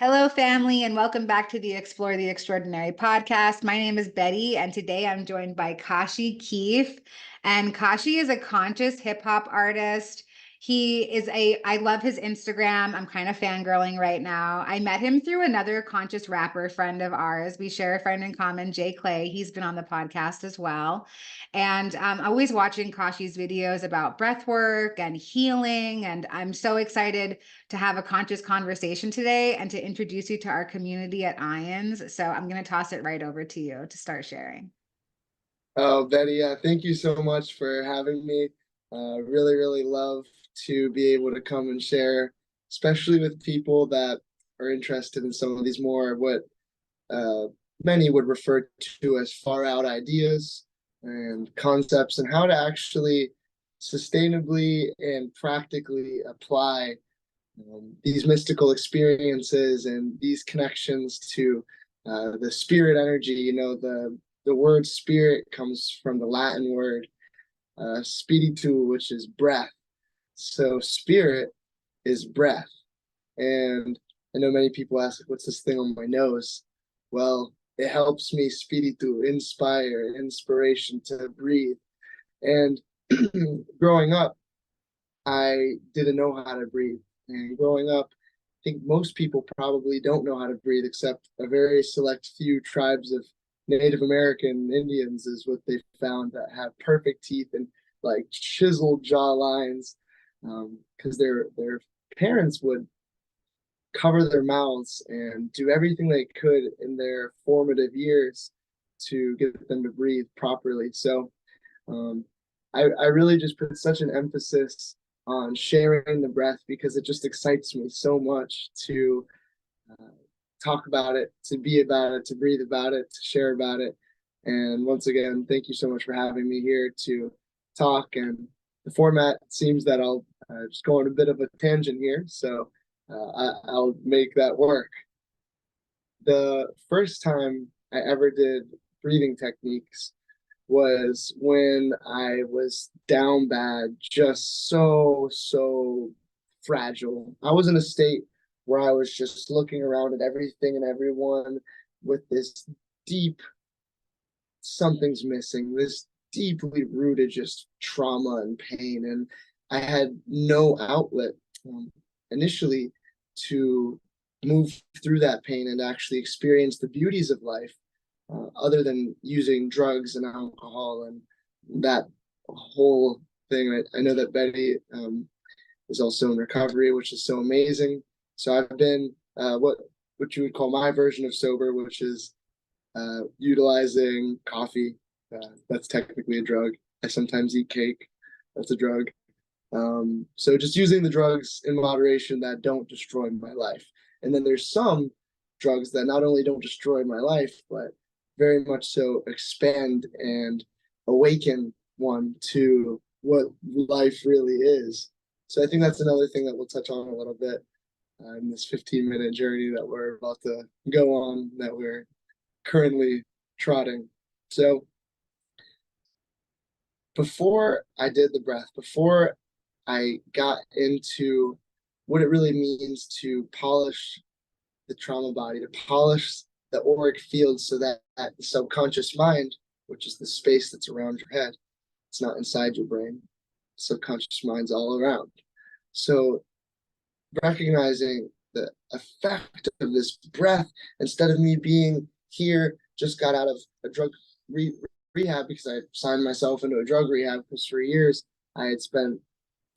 Hello, family, and welcome back to the Explore the Extraordinary podcast. My name is Betty, and today I'm joined by Kashi Keefe. And Kashi is a conscious hip hop artist. I love his Instagram. I'm kind of fangirling right now. I met him through another conscious rapper friend of ours. We share a friend in common, Jay Clay. He's been on the podcast as well. And I'm always watching Kashi's videos about breathwork and healing. And I'm so excited to have a conscious conversation today and to introduce you to our community at IANDS. So I'm going to toss it right over to you to start sharing. Oh, Betty, thank you so much for having me. Really, really love to be able to come and share, especially with people that are interested in some of these more what many would refer to as far out ideas and concepts, and how to actually sustainably and practically apply these mystical experiences and these connections to the spirit energy. The word spirit comes from the Latin word spiritu, which is breath. So spirit is breath. And I know many people ask, what's this thing on my nose? Well, it helps me spiritu, inspire, inspiration to breathe. And growing up, I didn't know how to breathe. And growing up, I think most people probably don't know how to breathe, except a very select few tribes of Native American Indians is what they found that have perfect teeth and like chiseled jaw lines, because their parents would cover their mouths and do everything they could in their formative years to get them to breathe properly. So I really just put such an emphasis on sharing the breath because it just excites me so much to talk about it, to be about it, to breathe about it, to share about it. And once again, thank you so much for having me here to talk. And the format seems that I'll just go on a bit of a tangent here, so I'll make that work. The first time I ever did breathing techniques was when I was down bad, just so fragile. I was in a state where I was just looking around at everything and everyone with this deep something's missing, this deeply rooted just trauma and pain. And I had no outlet initially to move through that pain and actually experience the beauties of life, other than using drugs and alcohol and that whole thing. I know that Betty is also in recovery, which is so amazing. So I've been what you would call my version of sober, which is utilizing coffee. That's technically a drug. I sometimes eat cake. That's a drug. So just using the drugs in moderation that don't destroy my life. And then there's some drugs that not only don't destroy my life, but very much so expand and awaken one to what life really is. So I think that's another thing that we'll touch on a little bit in this 15-minute journey that we're about to go on, that we're currently trotting. So before I did the breath, before I got into what it really means to polish the trauma body, to polish the auric field so that the subconscious mind, which is the space that's around your head, it's not inside your brain. The subconscious mind's all around. So recognizing the effect of this breath, instead of me being here, just got out of a drug rehab because I signed myself into a drug rehab because for years I had spent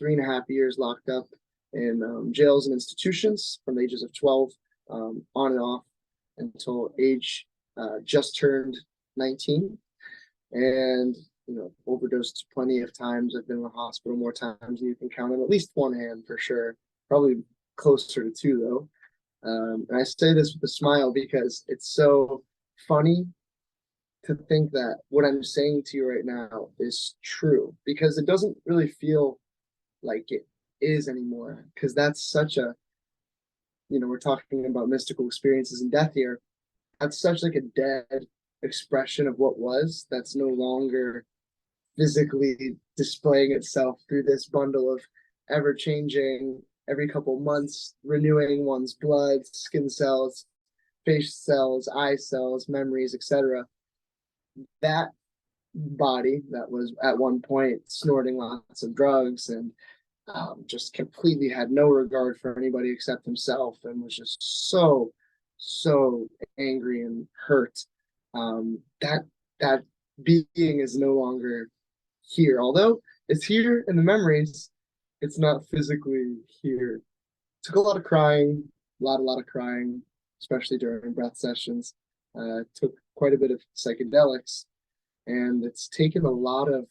3.5 years locked up in jails and institutions from the ages of 12 on and off until age just turned 19. And overdosed plenty of times. I've been in the hospital more times than you can count on at least one hand for sure. Probably closer to two though. And I say this with a smile because it's so funny to think that what I'm saying to you right now is true, because it doesn't really feel like it is anymore, because that's such a, we're talking about mystical experiences and death here. That's such like a dead expression of what was, that's no longer physically displaying itself through this bundle of ever changing, every couple months, renewing one's blood, skin cells, face cells, eye cells, memories, etc. That body that was at one point snorting lots of drugs and just completely had no regard for anybody except himself, and was just so angry and hurt. That being is no longer here, although it's here in the memories. It's not physically here. Took a lot of crying, a lot of crying, especially during breath sessions. Took quite a bit of psychedelics, and it's taken a lot of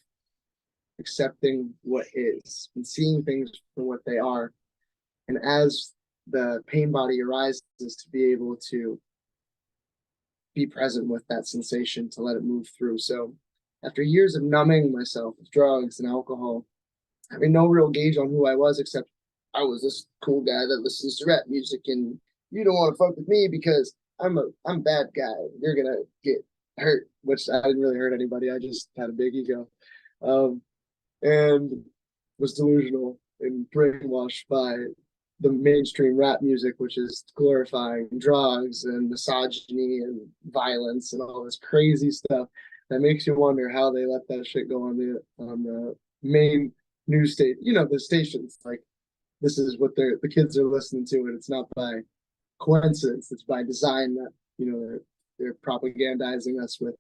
accepting what is and seeing things for what they are. And as the pain body arises, to be able to be present with that sensation, to let it move through. So after years of numbing myself with drugs and alcohol, having no real gauge on who I was, except I was this cool guy that listens to rap music, and you don't want to fuck with me because I'm a bad guy. You're gonna get hurt, which I didn't really hurt anybody. I just had a big ego. And was delusional and brainwashed by the mainstream rap music, which is glorifying drugs and misogyny and violence and all this crazy stuff that makes you wonder how they let that shit go on the main news state, the stations. Like, this is what the kids are listening to, and it's not by coincidence, it's by design that they're propagandizing us with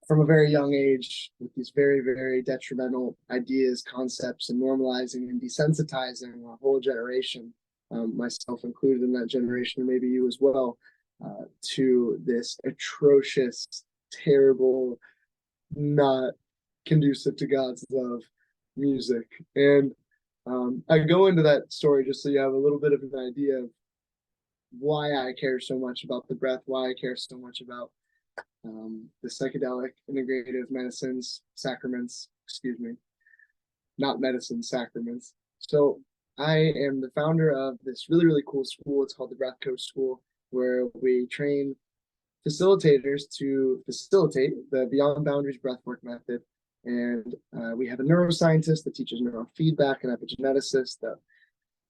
from a very young age, with these very, very detrimental ideas, concepts, and normalizing and desensitizing a whole generation, myself included in that generation, and maybe you as well, to this atrocious, terrible, not conducive to God's love music. And I go into that story just so you have a little bit of an idea of why I care so much about the breath, why I care so much about the psychedelic integrative medicines, sacraments, not medicine, sacraments. So I am the founder of this really, really cool school. It's called the Breath Coach School, where we train facilitators to facilitate the Beyond Boundaries breathwork method. And we have a neuroscientist that teaches neurofeedback, and epigeneticist that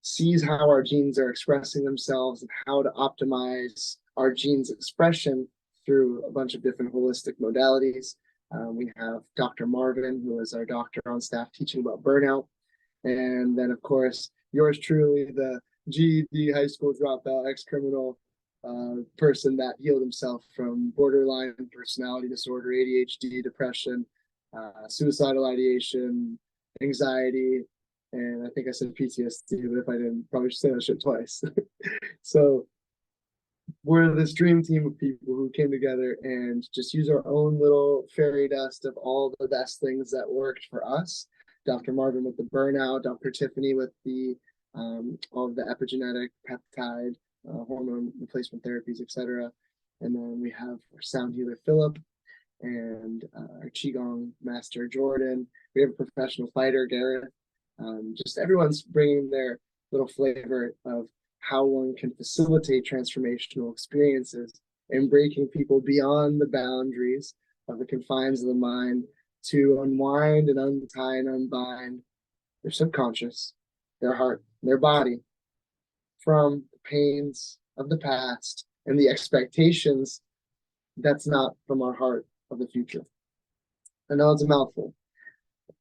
sees how our genes are expressing themselves and how to optimize our genes' expression through a bunch of different holistic modalities. We have Dr. Marvin, who is our doctor on staff, teaching about burnout. And then, of course, yours truly, the GED high school dropout, ex-criminal person that healed himself from borderline personality disorder, ADHD, depression, suicidal ideation, anxiety, and I think I said PTSD, but if I didn't, probably should say that shit twice. So we're this dream team of people who came together and just use our own little fairy dust of all the best things that worked for us. Dr. Marvin with the burnout, Dr. Tiffany with the all of the epigenetic peptide, hormone replacement therapies, etc. And then we have our sound healer Philip and our Qigong master Jordan. We have a professional fighter Gareth. Just everyone's bringing their little flavor of how one can facilitate transformational experiences and breaking people beyond the boundaries of the confines of the mind to unwind and untie and unbind their subconscious, their heart, their body from the pains of the past and the expectations that's not from our heart of the future. I know it's a mouthful.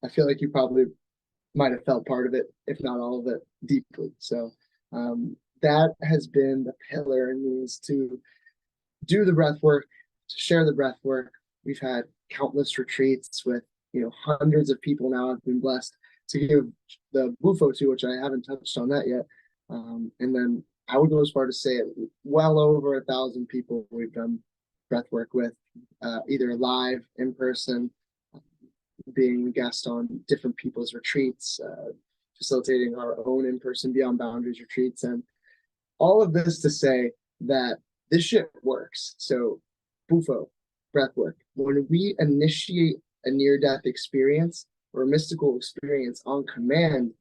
I feel like you probably might have felt part of it, if not all of it, deeply. So that has been the pillar in me, is to do the breath work, to share the breath work. We've had countless retreats with hundreds of people now. I've been blessed to give the bufo to, which I haven't touched on that yet. And then I would go as far to say it, well over 1,000 people we've done breath work with, either live, in person, being a guest on different people's retreats, facilitating our own in-person Beyond Boundaries retreats. And all of this to say that this shit works. So bufo, breath work, when we initiate a near-death experience or a mystical experience on command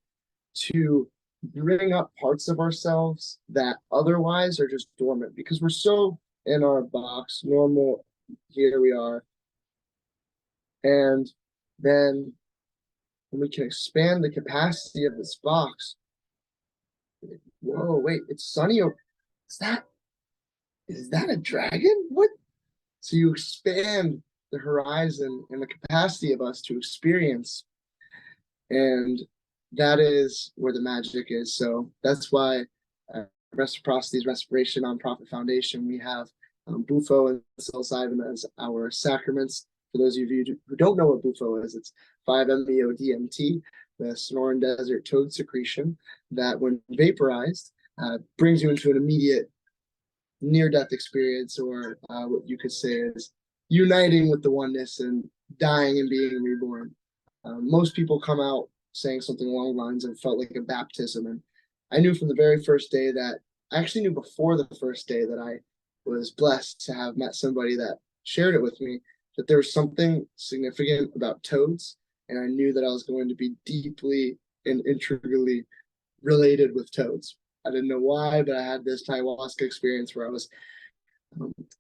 to bring up parts of ourselves that otherwise are just dormant because we're so in our box, normal, here we are. And then when we can expand the capacity of this box, Whoa, wait, it's sunny. Is that is that a dragon? What? So you expand the horizon and the capacity of us to experience, and that is where the magic is. So that's why Reciprocity's Respiration Nonprofit Foundation, we have Bufo and psilocybin as our sacraments. For those of you who don't know what Bufo is, it's 5-MeO-DMT, the Sonoran Desert toad secretion that, when vaporized, brings you into an immediate near-death experience, or what you could say is uniting with the oneness and dying and being reborn. Most people come out saying something along the lines of felt like a baptism, and I knew from the very first day that I actually knew before the first day that I was blessed to have met somebody that shared it with me, that there was something significant about toads, and I knew that I was going to be deeply and integrally related with toads. I didn't know why, but I had this ayahuasca experience where I was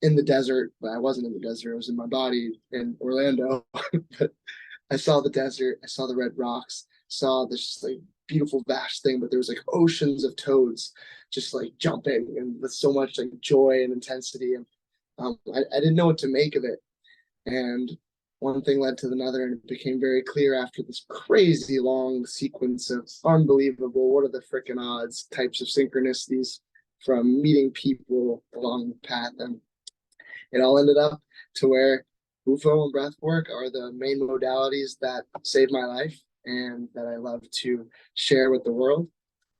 in the desert, but I wasn't in the desert. I was in my body in Orlando. But I saw the desert, I saw the red rocks, saw this like beautiful vast thing, but there was like oceans of toads just like jumping and with so much like joy and intensity. And I didn't know what to make of it. And one thing led to another, and it became very clear after this crazy long sequence of unbelievable, what are the freaking odds types of synchronicities from meeting people along the path. And it all ended up to where Bufo and breathwork are the main modalities that saved my life and that I love to share with the world.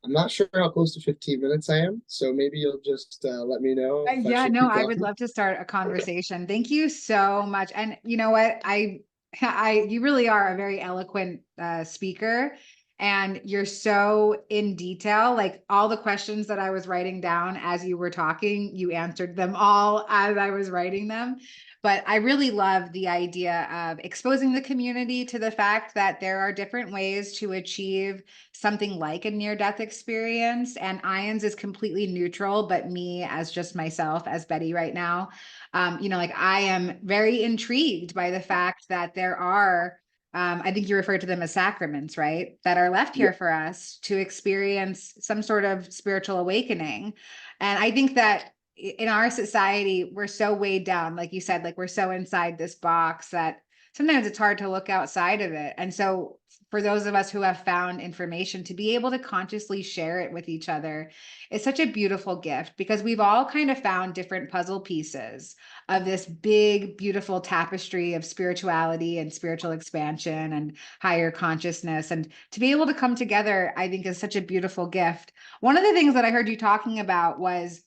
I'm not sure how close to 15 minutes I am, so maybe you'll just let me know if I Yeah, should no, keep I would talking. love to start a conversation. Thank you so much. And you know what? You really are a very eloquent speaker, and you're so in detail. Like all the questions that I was writing down as you were talking, you answered them all as I was writing them. But I really love the idea of exposing the community to the fact that there are different ways to achieve something like a near-death experience. And IANDS is completely neutral, but me as just myself, as Betty right now, like I am very intrigued by the fact that there are, I think you referred to them as sacraments, right? That are left Yeah. here for us to experience some sort of spiritual awakening. And I think that in our society, we're so weighed down, like you said, like we're so inside this box that sometimes it's hard to look outside of it. And so for those of us who have found information, to be able to consciously share it with each other is such a beautiful gift, because we've all kind of found different puzzle pieces of this big, beautiful tapestry of spirituality and spiritual expansion and higher consciousness. And to be able to come together, I think, is such a beautiful gift. One of the things that I heard you talking about was,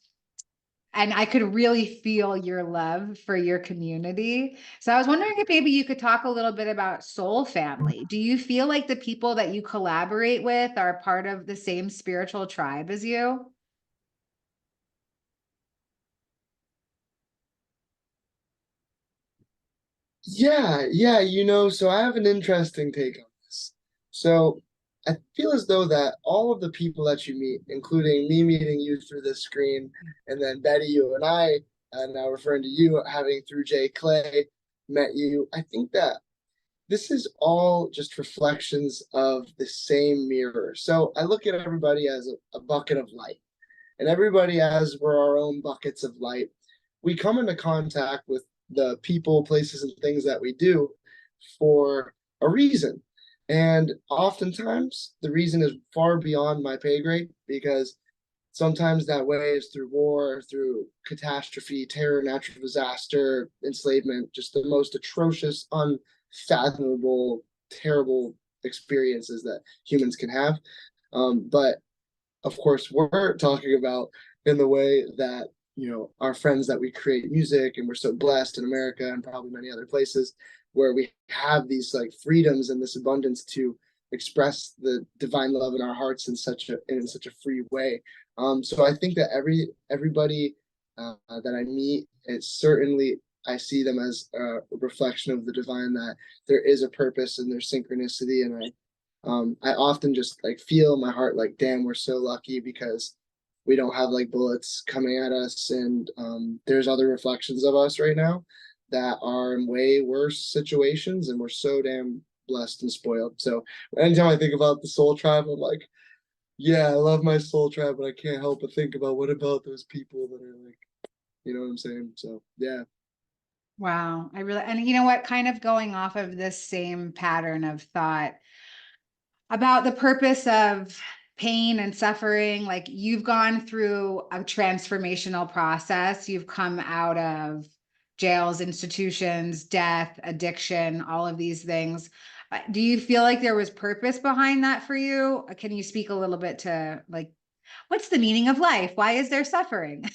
and I could really feel your love for your community. So I was wondering if maybe you could talk a little bit about soul family. Do you feel like the people that you collaborate with are part of the same spiritual tribe as you? Yeah, so I have an interesting take on this. So I feel as though that all of the people that you meet, including me meeting you through this screen, and then Betty, you and I, and now referring to you having through Jay Clay met you, I think that this is all just reflections of the same mirror. So I look at everybody as a bucket of light, and everybody as we're our own buckets of light. We come into contact with the people, places, and things that we do for a reason. And oftentimes, the reason is far beyond my pay grade, because sometimes that way is through war, through catastrophe, terror, natural disaster, enslavement, just the most atrocious, unfathomable, terrible experiences that humans can have. But of course, we're talking about in the way that, our friends that we create music, and we're so blessed in America and probably many other places where we have these like freedoms and this abundance to express the divine love in our hearts in such a free way. So I think that everybody that I meet, it's certainly, I see them as a reflection of the divine, that there is a purpose and there's synchronicity. And I often just like feel in my heart like, damn, we're so lucky because we don't have like bullets coming at us, and there's other reflections of us right now that are in way worse situations, and we're so damn blessed and spoiled. So anytime I think about the soul tribe, I'm like, yeah, I love my soul tribe, but I can't help but think about what about those people that are like, you know what I'm saying? So yeah. Wow. I really, and you know what, kind of going off of this same pattern of thought about the purpose of pain and suffering, like you've gone through a transformational process. You've come out of jails, institutions, death, addiction, all of these things. Do you feel like there was purpose behind that for you? Can you speak a little bit to like, what's the meaning of life? Why is there suffering?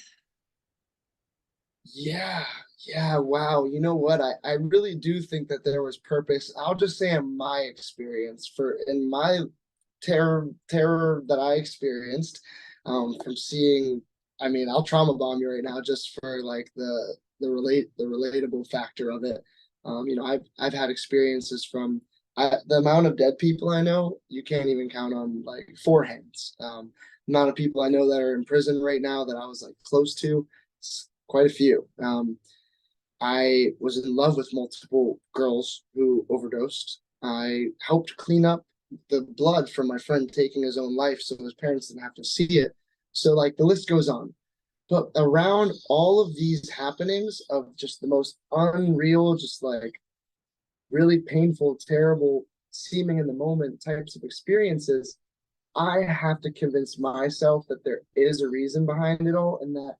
Yeah, yeah, wow. You know what? I really do think that there was purpose. I'll just say in my experience, for in my terror that I experienced, from seeing, I mean, I'll trauma bomb you right now just for like the relatable factor of it. You know, I've had experiences from the amount of dead people I know, you can't even count on like four hands. Amount of people I know that are in prison right now that I was like close to, quite a few. I was in love with multiple girls who overdosed. I helped clean up the blood from my friend taking his own life so his parents didn't have to see it. So, like, the list goes on. But around all of these happenings of just the most unreal, just like really painful, terrible, seeming in the moment types of experiences, I have to convince myself that there is a reason behind it all and that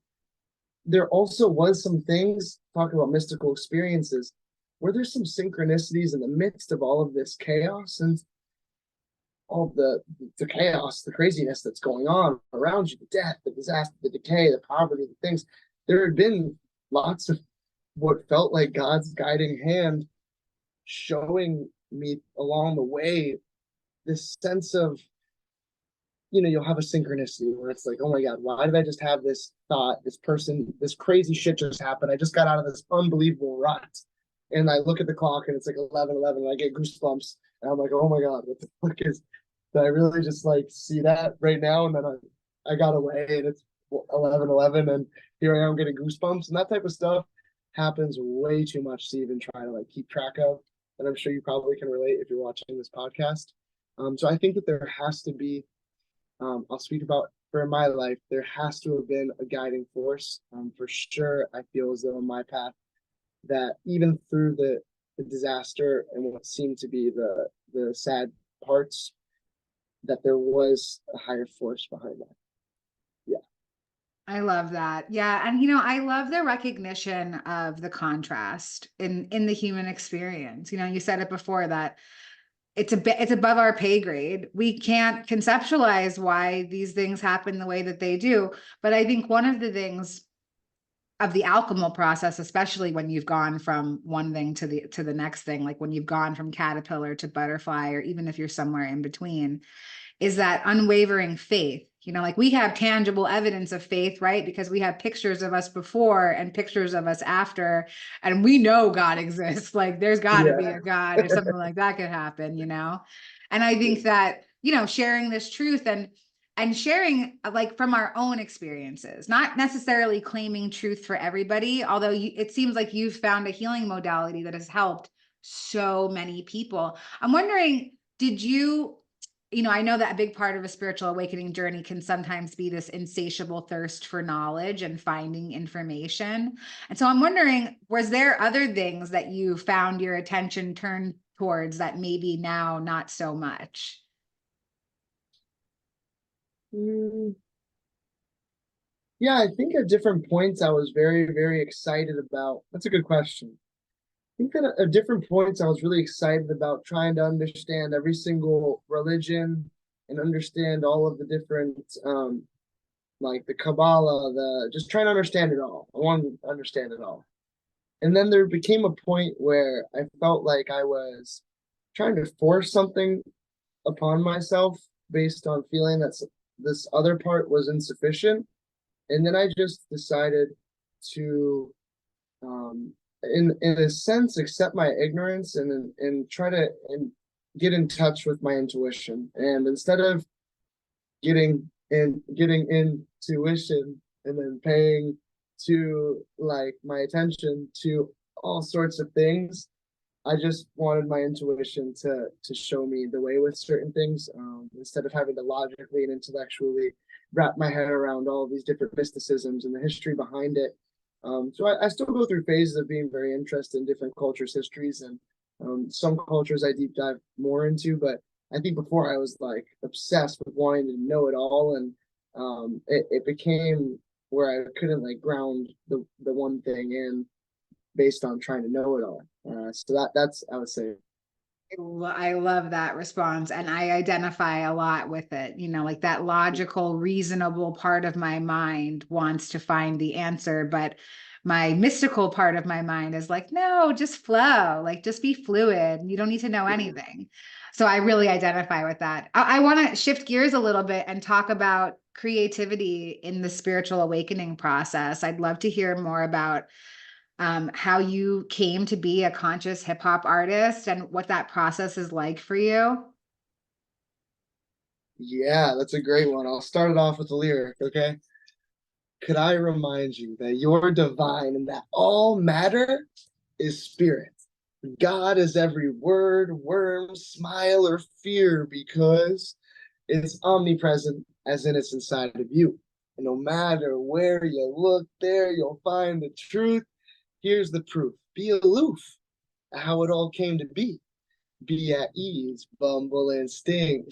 there also was some things talking about mystical experiences where there's some synchronicities in the midst of all of this chaos and all the chaos, the craziness that's going on around you, the death, the disaster, the decay, the poverty, the things. There had been lots of what felt like God's guiding hand showing me along the way this sense of, you know, you'll have a synchronicity where it's like, oh my God, why did I just have this thought, this person, this crazy shit just happened. I just got out of this unbelievable rut. And I look at the clock and it's like 11:11 and I get goosebumps. And I'm like, oh my God, what the fuck is, did I really just like see that right now? And then I got away and it's 11:11 and here I am getting goosebumps. And that type of stuff happens way too much to even try to like keep track of. And I'm sure you probably can relate if you're watching this podcast. So I think that there has to be, I'll speak about for my life, there has to have been a guiding force. For sure, I feel as though in my path that even through the disaster and what seemed to be the sad parts, that there was a higher force behind that. Yeah. I love that. Yeah. And you know, I love the recognition of the contrast in the human experience. You know, you said it before that it's a bit, it's above our pay grade. We can't conceptualize why these things happen the way that they do. But I think one of the things of the alchemical process, especially when you've gone from one thing to the next thing, like when you've gone from caterpillar to butterfly, or even if you're somewhere in between, is that unwavering faith. You know, like we have tangible evidence of faith, right? Because we have pictures of us before and pictures of us after, and we know God exists. Like there's got to be Yeah. a God if something like that could happen, you know? And I think that, you know, sharing this truth and sharing like from our own experiences, not necessarily claiming truth for everybody, although it seems like you've found a healing modality that has helped so many people. I'm wondering, did you, you know, I know that a big part of a spiritual awakening journey can sometimes be this insatiable thirst for knowledge and finding information. And so I'm wondering, was there other things that you found your attention turned towards that maybe now not so much? Mm, yeah, I think at different points I was very, very excited about. That's a good question. I think that at different points I was really excited about trying to understand every single religion and understand all of the different like the Kabbalah, the just trying to understand it all. I wanted to understand it all. And then there became a point where I felt like I was trying to force something upon myself based on feeling that this other part was insufficient. And then I just decided to in a sense accept my ignorance and try to and get in touch with my intuition. And instead of getting intuition and then paying to like my attention to all sorts of things, I just wanted my intuition to show me the way with certain things, instead of having to logically and intellectually wrap my head around all of these different mysticisms and the history behind it. So I still go through phases of being very interested in different cultures' histories, and some cultures I deep dive more into. But I think before I was like obsessed with wanting to know it all, and it became where I couldn't like ground the one thing in based on trying to know it all. So that's I would say. I love that response. And I identify a lot with it. You know, like that logical, reasonable part of my mind wants to find the answer, but my mystical part of my mind is like, no, just flow, like just be fluid. You don't need to know anything. So I really identify with that. I want to shift gears a little bit and talk about creativity in the spiritual awakening process. I'd love to hear more about how you came to be a conscious hip hop artist and what that process is like for you. Yeah, that's a great one. I'll start it off with the lyric, okay? Could I remind you that you're divine and that all matter is spirit? God is every word, worm, smile, or fear because it's omnipresent as in it's inside of you. And no matter where you look, there you'll find the truth. Here's the proof. Be aloof at how it all came to be. Be at ease, bumble and sing.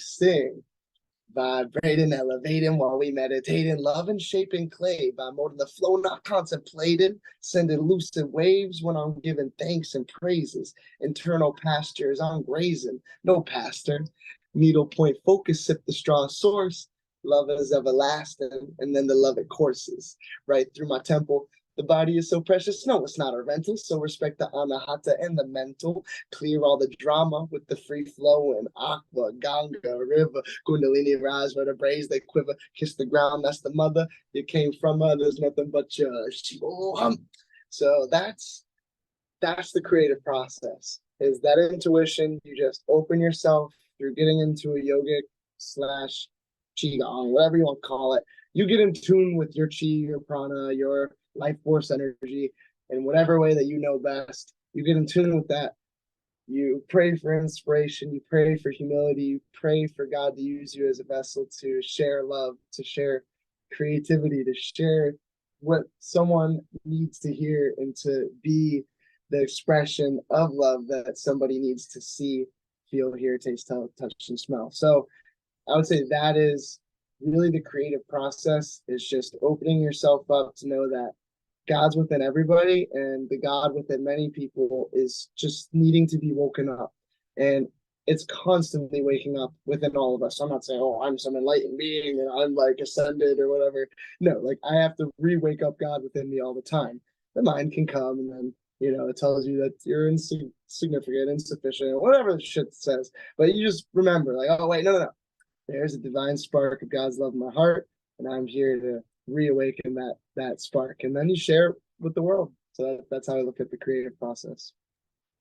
Vibrating, elevating while we meditating, loving, shaping clay by molding the flow, not contemplating, sending lucid waves when I'm giving thanks and praises. Internal pastures I'm grazing, no pastor. Needle point focus, sip the straw source. Love is everlasting, and then the love it courses right through my temple. The body is so precious, no, it's not a rental. So respect the anahata and the mental. Clear all the drama with the free flow and aqua, ganga, river, kundalini rise, vertebrae they quiver, kiss the ground. That's the mother you came from. Her. There's nothing but your shivoham. So that's the creative process. Is that intuition? You just open yourself through getting into a yogic slash qigong, whatever you want to call it. You get in tune with your chi, your prana, your life force energy in whatever way that you know best. You get in tune with that. You pray for inspiration, you pray for humility, you pray for God to use you as a vessel to share love, to share creativity, to share what someone needs to hear, and to be the expression of love that somebody needs to see, feel, hear, taste, touch, and smell. So I would say that is really the creative process, is just opening yourself up to know that God's within everybody, and the God within many people is just needing to be woken up. And it's constantly waking up within all of us. I'm not saying, oh, I'm some enlightened being and I'm like ascended or whatever. No, like I have to re-wake up God within me all the time. The mind can come and then, it tells you that you're insignificant, insufficient, whatever the shit says. But you just remember, like, oh, wait, no. There's a divine spark of God's love in my heart, and I'm here to reawaken that spark, and then you share it with the world. So that's how I look at the creative process.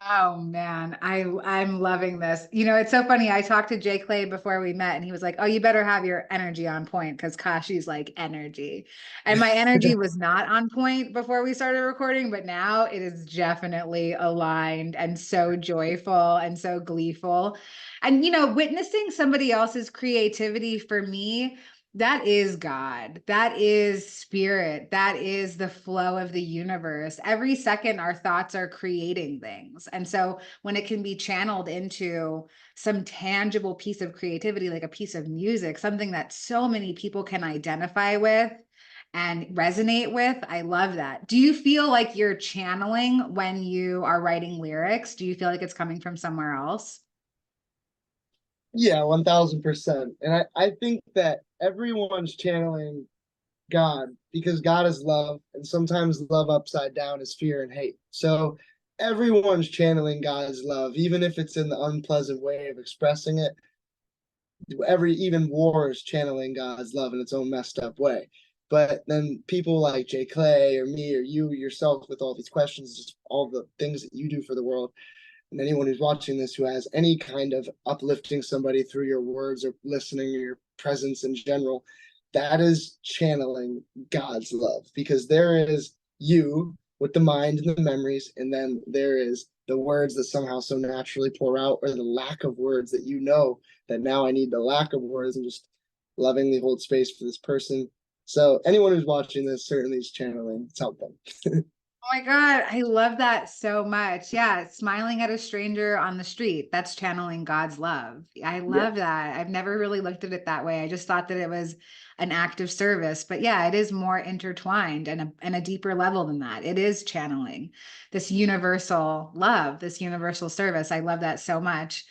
Oh man, I'm loving this. You know, it's so funny. I talked to Jay Clay before we met, and he was like, "Oh, you better have your energy on point because Kashi's like energy." And my energy was not on point before we started recording, but now it is definitely aligned and so joyful and so gleeful. And witnessing somebody else's creativity for me, that is God. That is spirit. That is the flow of the universe. Every second, our thoughts are creating things. And so when it can be channeled into some tangible piece of creativity, like a piece of music, something that so many people can identify with and resonate with, I love that. Do you feel like you're channeling when you are writing lyrics? Do you feel like it's coming from somewhere else? Yeah, 1000%. And I think that everyone's channeling God, because God is love, and sometimes love upside down is fear and hate. So everyone's channeling God's love, even if it's in the unpleasant way of expressing it. Even war is channeling God's love in its own messed up way. But then people like Jay Clay or me or you yourself with all these questions, just all the things that you do for the world, and anyone who's watching this who has any kind of uplifting somebody through your words or listening or your presence in general, that is channeling God's love, because there is you with the mind and the memories, and then there is the words that somehow so naturally pour out, or the lack of words that you know that now I need the lack of words, and just lovingly hold space for this person. So anyone who's watching this certainly is channeling. It's helped them. Oh my God, I love that so much. Yeah, smiling at a stranger on the street, that's channeling God's love. I Yeah. love that. I've never really looked at it that way. I just thought that it was an act of service. But yeah, it is more intertwined and a deeper level than that. It is channeling this universal love, this universal service. I love that so much.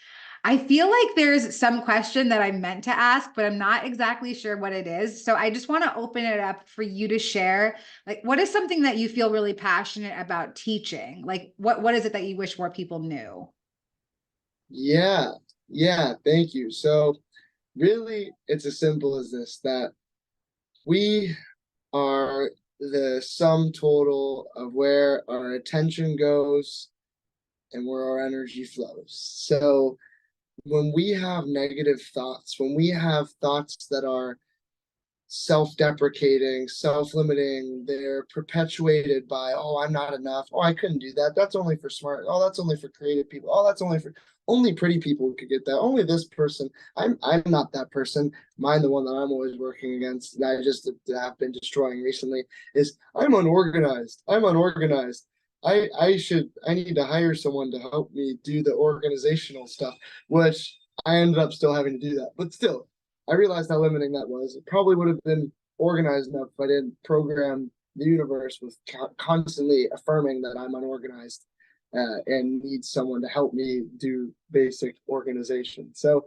I feel like there's some question that I meant to ask, but I'm not exactly sure what it is. So I just want to open it up for you to share, like, what is something that you feel really passionate about teaching? Like, what is it that you wish more people knew? Yeah. Yeah. Thank you. So really, it's as simple as this, that we are the sum total of where our attention goes and where our energy flows. So when we have negative thoughts, when we have thoughts that are self-deprecating, self-limiting, they're perpetuated by, oh, I'm not enough. Oh, I couldn't do that. That's only for smart. Oh, that's only for creative people. Oh, that's only for only pretty people could get that. Only this person. I'm not that person. Mine, the one that I'm always working against, that I just have been destroying recently, is I'm unorganized. I'm unorganized. I need to hire someone to help me do the organizational stuff, which I ended up still having to do that. But still, I realized how limiting that was. It probably would have been organized enough if I didn't program the universe with constantly affirming that I'm unorganized and need someone to help me do basic organization. So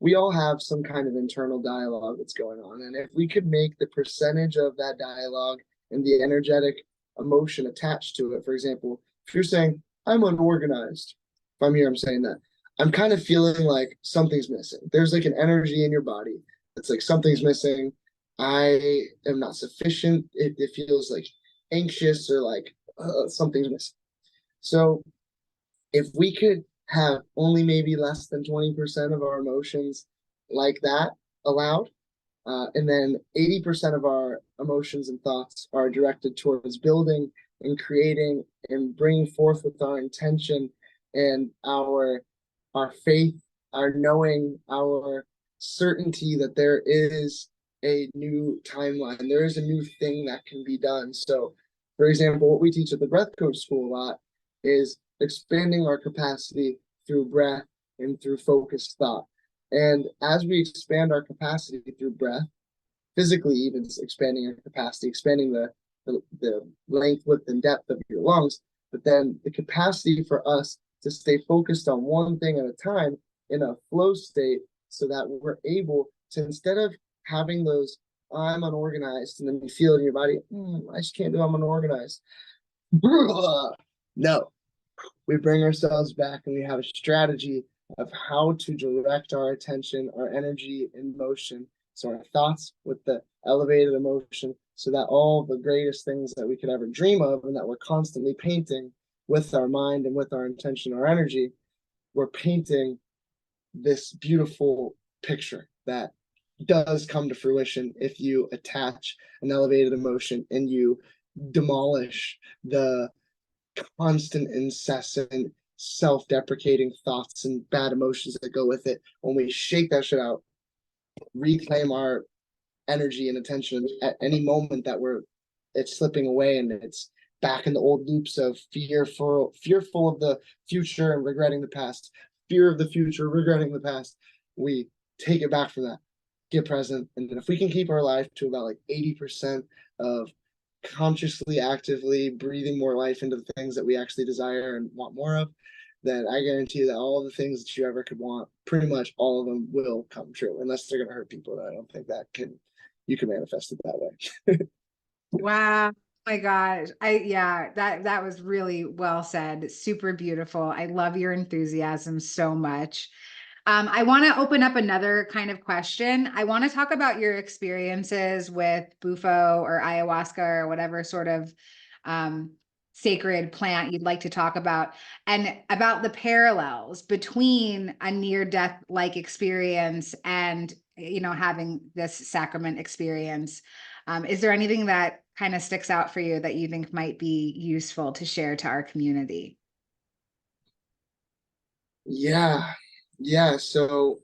we all have some kind of internal dialogue that's going on. And if we could make the percentage of that dialogue and the energetic emotion attached to it, for example, if you're saying, I'm unorganized, if I'm here, I'm saying that, I'm kind of feeling like something's missing. There's like an energy in your body that's like something's missing. I am not sufficient. It feels like anxious or like something's missing. So if we could have only maybe less than 20% of our emotions like that allowed, and then 80% of our emotions and thoughts are directed towards building and creating and bringing forth with our intention and our faith, our knowing, our certainty that there is a new timeline, there is a new thing that can be done. So, for example, what we teach at the Breath Coach School a lot is expanding our capacity through breath and through focused thought. And as we expand our capacity through breath, physically even expanding our capacity, expanding the length, width, and depth of your lungs, but then the capacity for us to stay focused on one thing at a time in a flow state, so that we're able to, instead of having those, I'm unorganized, and then you feel it in your body, I just can't do, I'm unorganized. No, we bring ourselves back and we have a strategy of how to direct our attention, our energy, and motion. So our thoughts with the elevated emotion, so that all the greatest things that we could ever dream of and that we're constantly painting with our mind and with our intention, our energy, we're painting this beautiful picture that does come to fruition if you attach an elevated emotion and you demolish the constant, incessant, self-deprecating thoughts and bad emotions that go with it. When we shake that shit out, reclaim our energy and attention at any moment that it's slipping away and it's back in the old loops of fearful of the future and regretting the past, fear of the future, regretting the past. We take it back from that, get present, and then if we can keep our life to about like 80% of consciously, actively breathing more life into the things that we actually desire and want more of, then I guarantee you that all the things that you ever could want, pretty much all of them will come true, unless they're going to hurt people. I don't think you can manifest it that way. Wow. Oh my gosh. Yeah, that was really well said. Super beautiful. I love your enthusiasm so much. I want to open up another kind of question. I want to talk about your experiences with Bufo or ayahuasca or whatever sort of sacred plant you'd like to talk about, and about the parallels between a near-death like experience and, having this sacrament experience. Is there anything that kind of sticks out for you that you think might be useful to share to our community? Yeah. Yeah. So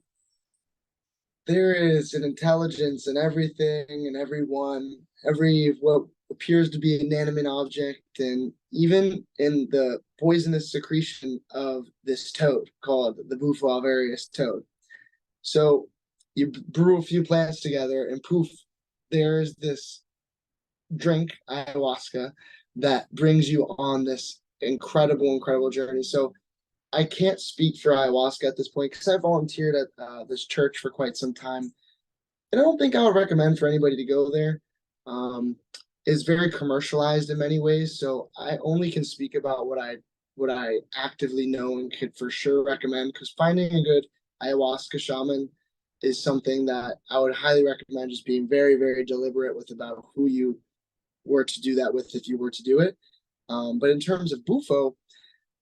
there is an intelligence in everything and everyone, every what appears to be an inanimate object, and even in the poisonous secretion of this toad called the Bufo alvarius toad. So you brew a few plants together, and poof, there's this drink, ayahuasca, that brings you on this incredible, incredible journey. So I can't speak for ayahuasca at this point because I volunteered at this church for quite some time, and I don't think I would recommend for anybody to go there. Um, it's very commercialized in many ways, so I only can speak about what I actively know and could for sure recommend. Because finding a good ayahuasca shaman is something that I would highly recommend. Just being very, very deliberate with about who you were to do that with if you were to do it. But in terms of Bufo,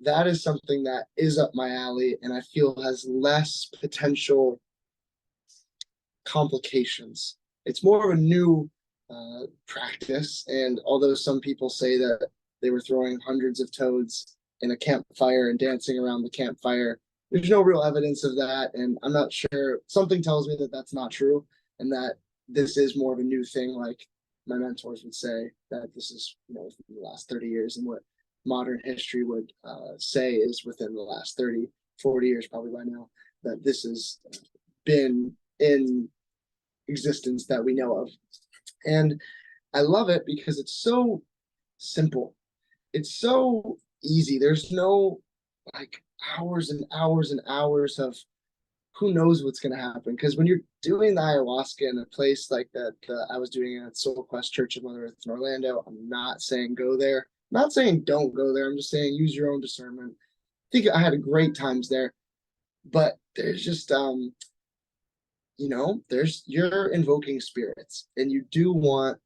that is something that is up my alley and I feel has less potential complications. It's more of a new practice, and although some people say that they were throwing hundreds of toads in a campfire and dancing around the campfire, there's no real evidence of that, and I'm not sure. Something tells me that that's not true, and that this is more of a new thing, like my mentors would say that this is, within the last 30 years, and what modern history would say is within the last 30, 40 years, probably by now, that this has been in existence that we know of. And I love it because it's so simple. It's so easy. There's no like hours and hours and hours of who knows what's going to happen. Because when you're doing the ayahuasca in a place like that, I was doing it at Soul Quest Church of Mother Earth in Orlando, I'm not saying go there. I'm not saying don't go there. I'm just saying use your own discernment. I think I had a great times there, but there's just there's you're invoking spirits, and you do want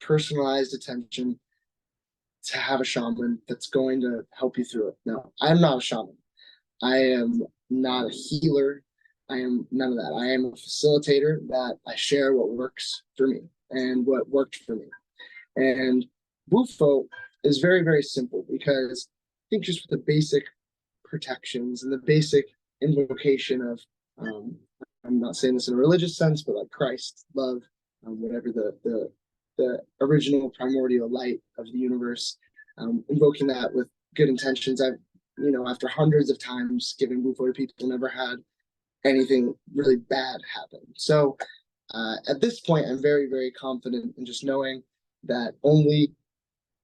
personalized attention to have a shaman that's going to help you through it. Now, I'm not a shaman. I am not a healer. I am none of that. I am a facilitator that I share what works for me and what worked for me. And Bufo is very, very simple because I think just with the basic protections and the basic invocation of, um, I'm not saying this in a religious sense, but like Christ, love, whatever the original primordial light of the universe, invoking that with good intentions. I've, after hundreds of times giving Bufo to people, never had anything really bad happen. So at this point, I'm very, very confident in just knowing that only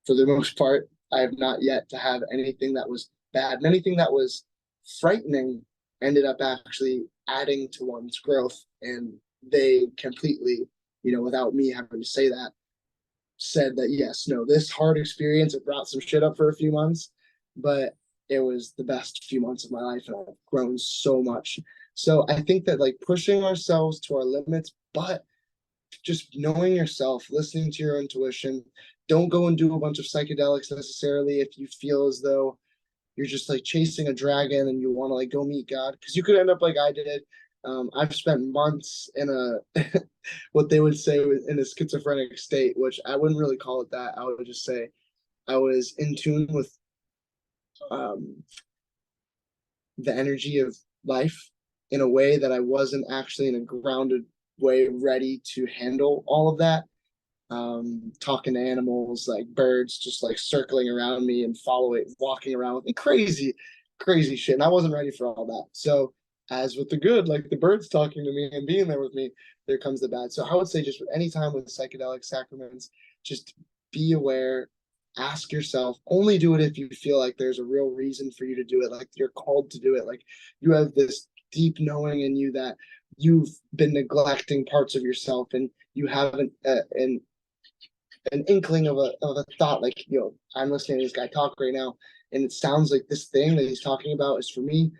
for the most part, I have not yet to have anything that was bad. And anything that was frightening ended up actually adding to one's growth. And they completely, without me having to say that, said that yes, no, this hard experience, it brought some shit up for a few months, but it was the best few months of my life, and I've grown so much. So I think that like pushing ourselves to our limits, but just knowing yourself, listening to your intuition. Don't go and do a bunch of psychedelics necessarily if you feel as though you're just like chasing a dragon and you want to like go meet God, because you could end up like I did. I've spent months in a what they would say in a schizophrenic state, which I wouldn't really call it that. I would just say I was in tune with um, the energy of life in a way that I wasn't actually in a grounded way ready to handle all of that. Talking to animals like birds just like circling around me and following, walking around with me, crazy, crazy shit. And I wasn't ready for all that. So, as with the good, like the birds talking to me and being there with me, there comes the bad. So, I would say just anytime with psychedelic sacraments, just be aware, ask yourself, only do it if you feel like there's a real reason for you to do it, like you're called to do it, like you have this deep knowing in you that you've been neglecting parts of yourself and you haven't an inkling of a thought, like, I'm listening to this guy talk right now and it sounds like this thing that he's talking about is for me.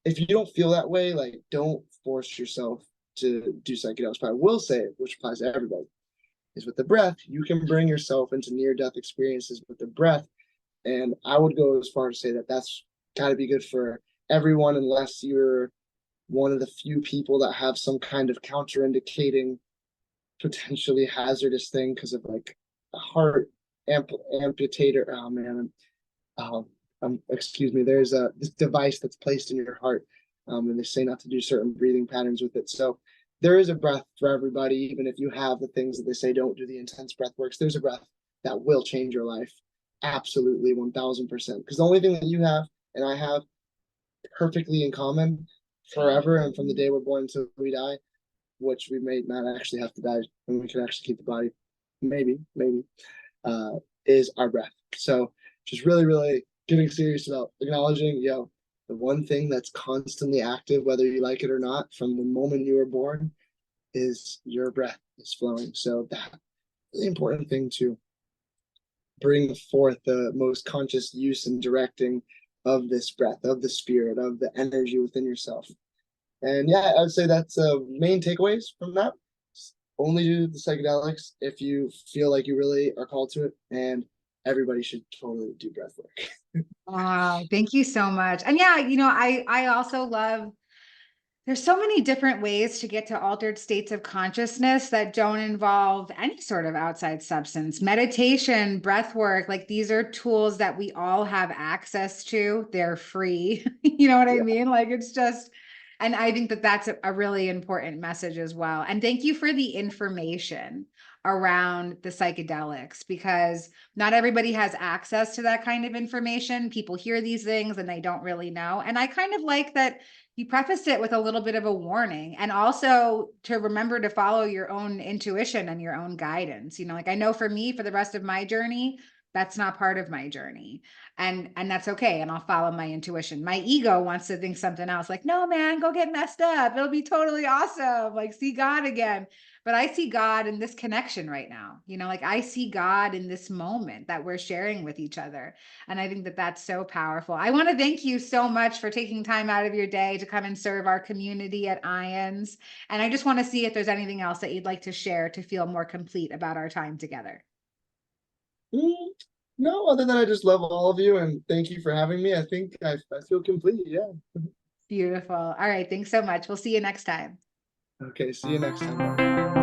If you don't feel that way, like, don't force yourself to do psychedelics. But I will say, which applies to everybody, is with the breath, you can bring yourself into near death experiences with the breath. And I would go as far as to say that that's got to be good for everyone, unless you're one of the few people that have some kind of counterindicating, potentially hazardous thing because of like a heart amputator. Oh man, excuse me, there's this device that's placed in your heart, and they say not to do certain breathing patterns with it. So there is a breath for everybody, even if you have the things that they say don't do the intense breath works. There's a breath that will change your life. Absolutely, 1000%. Because the only thing that you have and I have perfectly in common forever and from the day we're born until we die, which we may not actually have to die and we can actually keep the body, maybe, uh, is our breath. So just really, really getting serious about acknowledging, the one thing that's constantly active, whether you like it or not, from the moment you were born, is your breath is flowing. So that really important thing to bring forth the most conscious use and directing of this breath, of the spirit, of the energy within yourself. And yeah, I would say that's main takeaways from that. Only do the psychedelics if you feel like you really are called to it, and everybody should totally do breath work. Wow, thank you so much. And yeah, I also love, there's so many different ways to get to altered states of consciousness that don't involve any sort of outside substance. Meditation, breath work, like these are tools that we all have access to. They're free. You know what I Yeah. mean? Like it's just, and I think that that's a really important message as well. And thank you for the information around the psychedelics, because not everybody has access to that kind of information. People hear these things and they don't really know. And I kind of like that you prefaced it with a little bit of a warning, and also to remember to follow your own intuition and your own guidance. Like I know for me, for the rest of my journey, that's not part of my journey. And that's okay. And I'll follow my intuition. My ego wants to think something else, like, no, man, go get messed up. It'll be totally awesome. Like, see God again. But I see God in this connection right now. Like I see God in this moment that we're sharing with each other. And I think that that's so powerful. I want to thank you so much for taking time out of your day to come and serve our community at IANDS. And I just want to see if there's anything else that you'd like to share to feel more complete about our time together. No, other than I just love all of you and thank you for having me. I think I feel complete. Yeah. Beautiful. All right. Thanks so much. We'll see you next time. Okay. See you next time.